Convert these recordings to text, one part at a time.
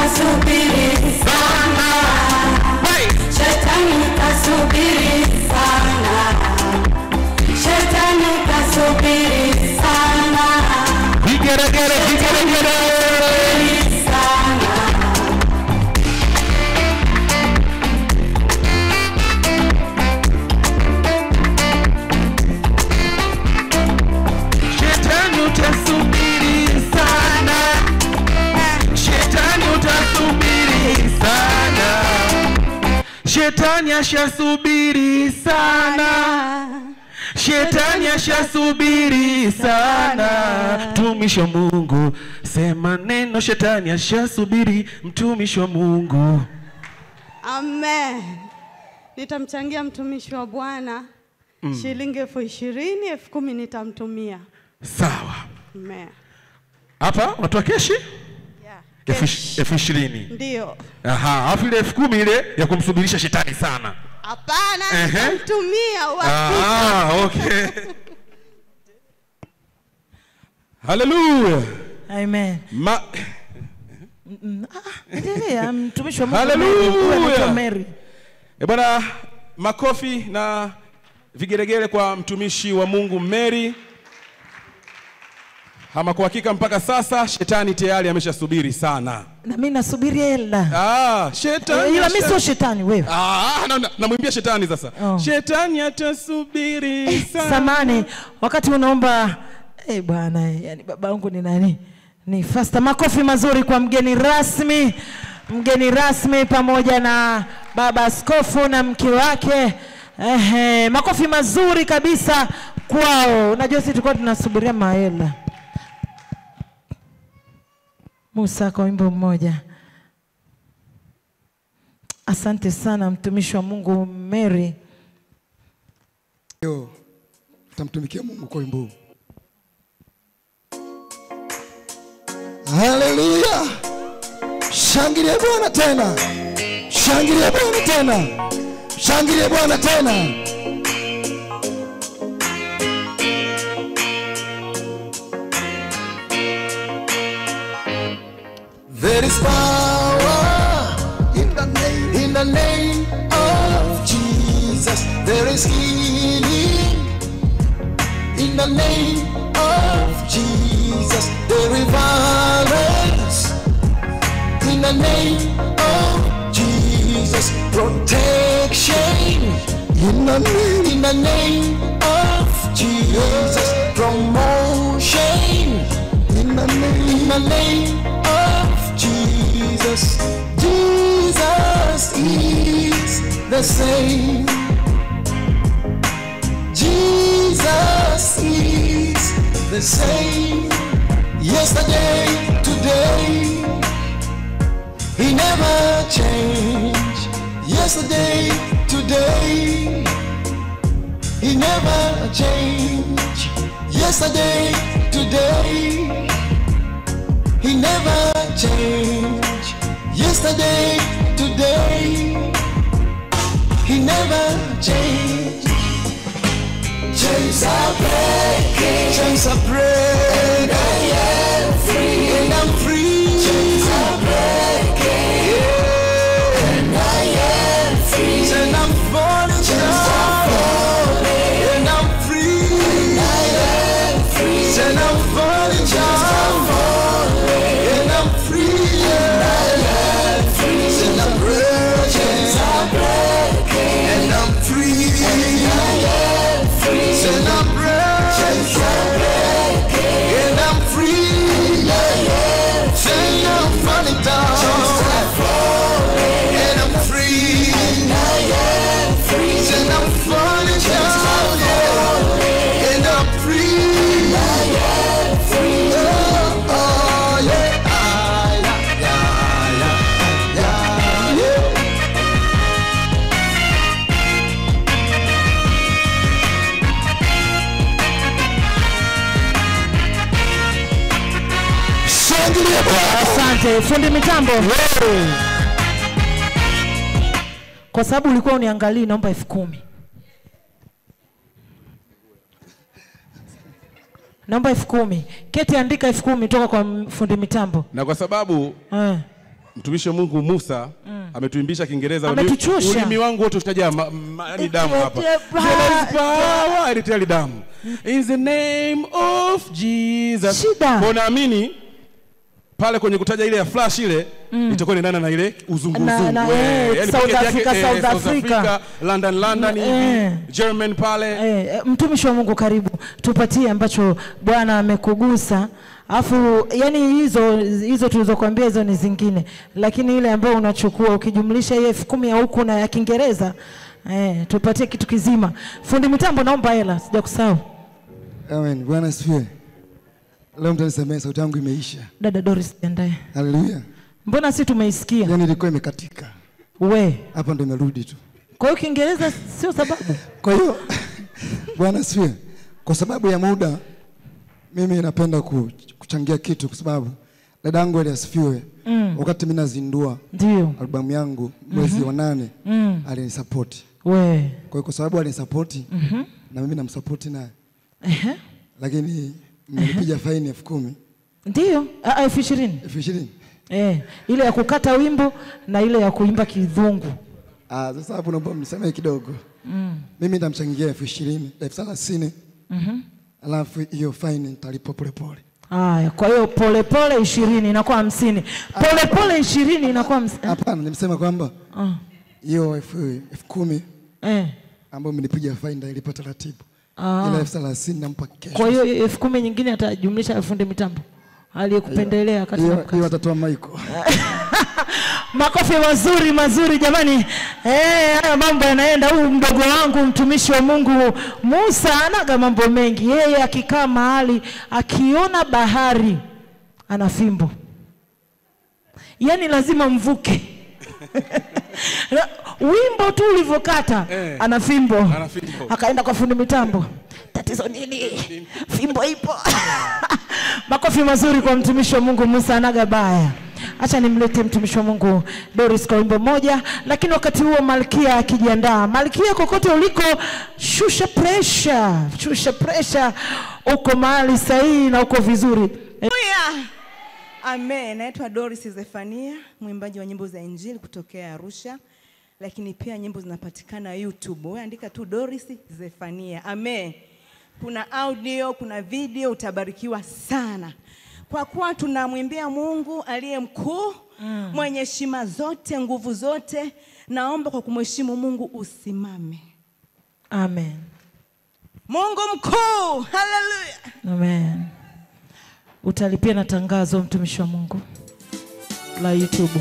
kasubiri sana. Shetani kasubiri sana. Shetani kasubiri sana. Vigeregere. Shetani ashasubiri sana. Shetani ashasubiri sana. Mtumishi wa Mungu sema neno. Shetani ashasubiri, mtumishi wa Mungu. Amen. Nitamchangia mtumishi wa Bwana shilingi 20,000, 10,000 nitamtumia. Sawa. Amen. Hapa unatoa keshi? Yeah. 20,000. Ndio. Aha, afu ile 10,000 ile ya kumsubirisha shetani sana. Hapana, nitamtumia uhakika. Okay. Hallelujah. Amen. Endelea mtumishi wa Mungu. Hallelujah. Mary. Bwana, makofi na vigeregere kwa mtumishi wa Mungu Mary. Ama kwa hakika mpaka sasa shetani tayari ameshasubiri sana. Na mimi nasubiri hela. Shetani. Ila mimi sio shetani wewe. Namwimbia shetani sasa. Shetani atasubiri sana. Samani, wakati unaomba bwana, yani baba yangu ni nani? Ni Fasta. Makofi mazuri kwa mgeni rasmi. Mgeni rasmi pamoja na baba askofu na mke wake. Makofi mazuri kabisa kwao. Unajua sisi tulikuwa tunasubiria mahela. Musa kwa wimbo mmoja. Asante sana mtumishi wa Mungu Mary. Leo tutamtumikia Mungu kwa wimbo. Haleluya. Shangilia Bwana tena. Shangilia Bwana tena. Shangilia Bwana tena. There is power in the name of Jesus. There is healing in the name of Jesus. There is violence in the name of Jesus. Protection in the name of Jesus. Promotion in the name of Jesus. Jesus is the same. Jesus is the same. Yesterday, today, he never changed. Yesterday, today, he never changed. Yesterday, today, he never changed. Yesterday, today, he never changed. Chains are breaking, chains are breaking, and I am free, and I'm free. Chains are breaking, yeah, and I am free, and I'm falling, chains are falling, and I'm free, and I am free, and I'm falling, chains are falling, and I'm free, and I am free, and I'm breaking, chains are breaking, and I'm free, and I am free, and I'm breaking, chains are breaking, and I'm free, and I am free, and I'm falling down, chains are falling, and I'm free, and I am free, and I'm falling down, and I'm free, and I am free. Oh yeah, yeah. Asante fundi mitambo. Kwa sababu ulikuwa uniangalia, naomba 10,000. Naomba 10,000. Keti andika 10,000 toka kwa fundi mitambo. Na kwa sababu mtumishi wa Mungu Musa ametuimbisha Kiingereza. Ametuchosha. Ulimi wangu wote utajaa ni damu hapa. There is power damu. In the name of Jesus. Kwa naamini pale kwenye kutaja ile ya flash ile itakuwa inaendana na ile uzunguzungu. Yani South Africa, London German pale. Mtumishi wa Mungu karibu. Tupatie ambacho Bwana amekugusa. Afu yani hizo tulizokuambia hizo ni zingine. Lakini ile ambayo unachukua ukijumlisha hiyo 10,000 ya huko na ya Kiingereza, tupatie kitu kizima. Fundi mitambo naomba hela, sijakusahau. Amen. Bwana asifiwe. Leo mtanisamehe sauti yangu imeisha. Dada Doris Jandaye. Haleluya. Mbona si tumeisikia? Yani ilikuwa imekatika. Hapa ndo imerudi tu. Kwa hiyo Kiingereza sio sababu. Kwa hiyo Bwana asifiwe. Kwa sababu ya muda mimi napenda kuchangia kitu kwa sababu dadangu asifiwe. Wakati mimi nazindua albamu yangu mwezi wa 8 alinisupport. Kwa sababu alinisupport na mimi namsupport naye. Lakini nilipiga faini 10,000. Ndio, 20,000. Ile ya kukata wimbo na ile ya kuimba kidhungu. Sasa hapo naomba mnisamehe kidogo. Mimi nitamchangia 20,000, 30,000. Alafu hiyo faini nitalipa polepole. Kwa hiyo polepole 20 inakuwa 50. Polepole 20 inakuwa 50. Hapana, nimesema kwamba hiyo 10,000 ambayo mnipiga faini nitalipa taratibu. Ile 30,000 nampa kesho. Kwa hiyo 10,000 nyingine atajumlisha fundi mitambo aliyekupendelea katika hiyo atatoa Michael. Makofi mazuri jamani. Haya mambo yanaenda. Huyu mdogo wangu mtumishi wa Mungu Musa anaga mambo mengi. Yeye akikaa mahali akiona bahari ana fimbo. Yani lazima mvuke. Wimbo tu ulivokata ana fimbo. Akaenda kwa fundi mitambo. Tatizo nini? Fimbo ipo. Makofi mazuri kwa mtumishi wa Mungu Musa anaga baya. Acha nimlete mtumishi wa Mungu Doris kwa wimbo moja, lakini wakati huo Malkia akijiandaa. Malkia kokote uliko, shusha pressure. Uko mahali sahihi na uko vizuri. Amen. Naitwa Doris Zefania, mwimbaji wa nyimbo za Injili kutokea Arusha. Lakini pia nyimbo zinapatikana YouTube. Wewe andika tu Doris Zefania. Amen. Kuna audio, kuna video, utabarikiwa sana. Kwa kuwa tunamwimbia Mungu aliye mkuu, mwenye heshima zote, nguvu zote, naomba kwa kumheshimu Mungu usimame. Amen. Mungu mkuu. Hallelujah. Amen. Utalipia na tangazo mtumishi wa Mungu la YouTube.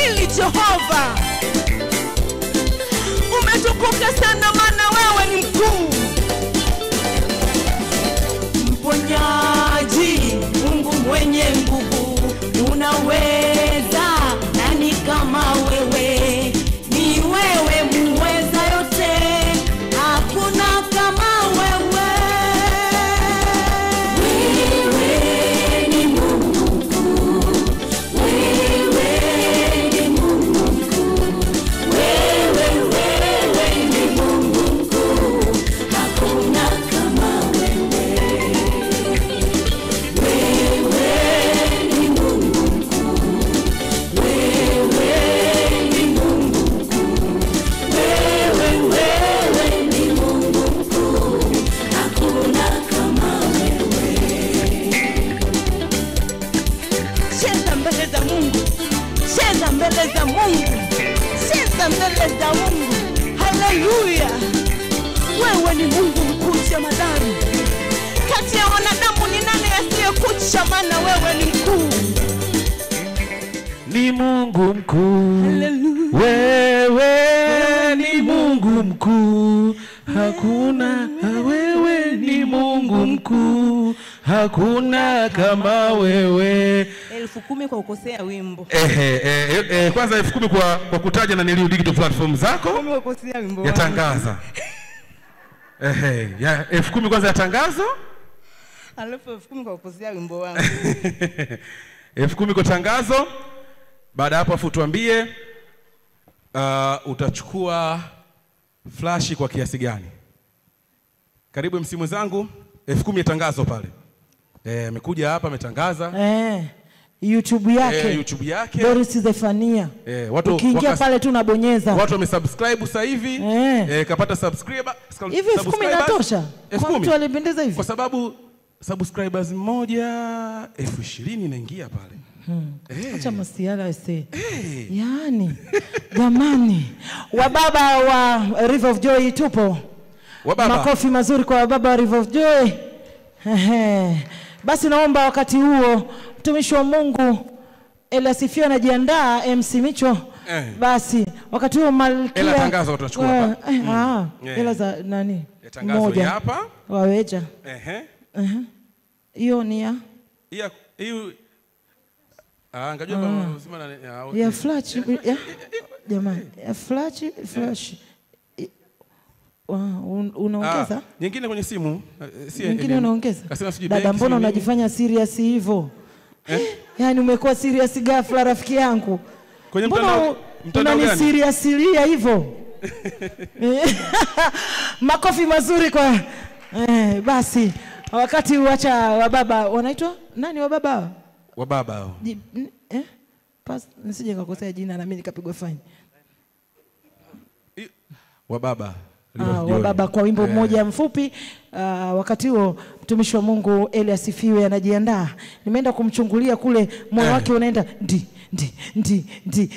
unastahili Jehova. Umetukuka sana maana wewe ni mkuu. Mponyaji, Mungu mwenye nguvu, unaweza, nani kama wewe? Ni wewe muweza yote, hakuna kama wewe. Wewe ni Mungu mkuu, wewe ni Mungu mkuu, wewe ni Mungu mkuu, hakuna kama wewe. Wewe ni Mungu mkuu, wewe ni Mungu mkuu, wewe ni Mungu mkuu, hakuna kama wewe. Cheza mbele za Mungu, cheza mbele za Mungu, cheza mbele za Mungu. Haleluya! Wewe ni Mungu mkuu jemadari. Kati ya wanadamu ni nani asiyekucha? Maana wewe ni mkuu. Ni Mungu mkuu. Haleluya! Wewe ni Mungu mkuu. Hakuna, wewe ni Mungu mkuu. Hakuna kama wewe. 10,000 kwa kukosea wimbo. Kwanza 10,000 kwa kutaja na Niliu digital platform zako. 10,000 kwa kukosea wimbo. Yatangaza. Ya 10,000 kwanza ya tangazo. Alafu 10,000 kwa kukosea wimbo wangu. 10,000 kwa tangazo. Baada hapo afu tuambie utachukua flash kwa kiasi gani? Karibu msimu zangu 10,000 ya tangazo pale. Amekuja hapa ametangaza. YouTube yake. YouTube yake. Doris Zefania. Watu ukiingia pale tu unabonyeza. Watu wamesubscribe sasa hivi. Kapata subscriber. Hivi 10,000 inatosha? Kwa mtu alipendeza hivi. Kwa sababu subscribers mmoja 20,000 inaingia pale. Acha masiala ese. Yaani jamani, wababa wa River of Joy tupo. Wababa. Makofi mazuri kwa wababa wa River of Joy. Basi naomba wakati huo mtumishi wa Mungu Eliasifiwe anajiandaa MC Micho. Basi wakati huo Malkia Ela tangazo tutachukua hapa. Ela za nani? Tangazo hapa. Waweja. Hiyo ni ya hiyo ngajua kama usima na ya flash ya jamani, ya flash unaongeza nyingine kwenye simu, nyingine unaongeza. Kasema sijui dada, mbona unajifanya serious hivyo? Yaani umekuwa serious ghafla rafiki yangu. Kwenye mtandao gani? Ni seriousilia hivyo. Makofi mazuri kwa basi wakati uacha wababa wanaitwa nani wababa? Wababa hao. Nisije nikakosea jina na mimi nikapigwa fine. Wababa. Wababa kwa wimbo mmoja mfupi. Wakati huo mtumishi wa Mungu Eliasifiwe anajiandaa. Nimeenda kumchungulia kule, moyo wake unaenda ndi